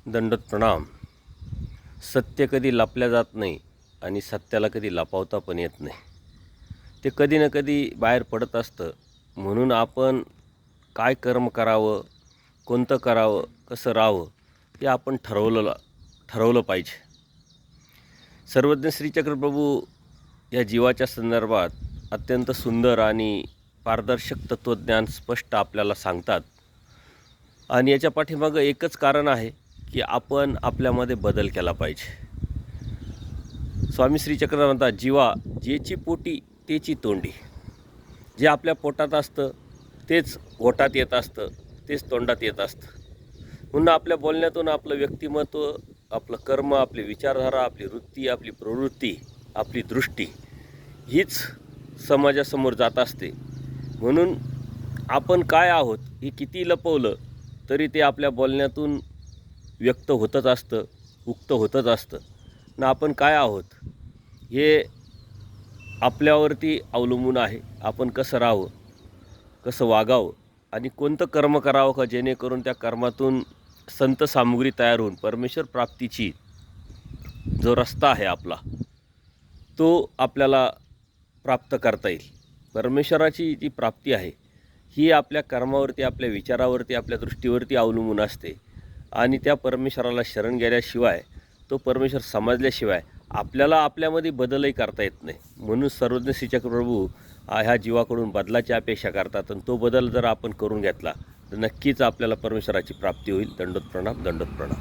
दंडोत प्रणाम. सत्य कधी लपल्या जात नाही आणि सत्याला कधी लपवता पण येत नाही. ते कधी ना कधी बाहेर पडत असतं. म्हणून आपण काय कर्म करावं, कोणतं करावं, कसं राहावं हे आपण ठरवलं पाहिजे. सर्वज्ञ श्रीचक्र प्रभू या जीवाच्या संदर्भात अत्यंत सुंदर आणि पारदर्शक तत्त्वज्ञान स्पष्ट आपल्याला सांगतात. आणि याच्या पाठीमागं एकच कारण आहे की आपण आपल्यामध्ये बदल केला पाहिजे. स्वामी श्रीचक्र म्हणतात, जीवा जेची पोटी तेची तोंडी. जे आपल्या पोटात असतं तेच ओठात येत असतं, तेच तोंडात येत असतं. म्हणून आपल्या बोलण्यातून आपलं व्यक्तिमत्व, आपलं कर्म, आपली विचारधारा, आपली वृत्ती, आपली प्रवृत्ती, आपली दृष्टी हीच समाजासमोर जात असते. म्हणून आपण काय आहोत हे किती लपवलं तरी ते आपल्या बोलण्यातून व्यक्त होतच असतं, उक्त होतच असतं. ना आपण काय आहोत हे आपल्यावरती अवलंबून आहे. आपण कसं राहावं, कसं वागावं आणि कोणतं कर्म करावं का जेणेकरून त्या कर्मातून संत सामुग्री तयार होऊन परमेश्वर प्राप्तीची जो रस्ता आहे आपला तो आपल्याला प्राप्त करता येईल. परमेश्वराची जी प्राप्ती आहे ही आपल्या कर्मावरती, आपल्या विचारावरती, आपल्या दृष्टीवरती अवलंबून असते. आणि त्या परमेश्वराला शरण गेल्याशिवाय, तो परमेश्वर समजल्याशिवाय आपल्याला आपल्यामध्ये बदलही करता येत नाही. म्हणून सर्वज्ञ श्रीचक्र प्रभू ह्या जीवाकडून बदलाची अपेक्षा करतात. आणि तो बदल जर आपण करून घेतला तर नक्कीच आपल्याला परमेश्वराची प्राप्ती होईल. दंडोत प्रणाम, दंडोत प्रणाम.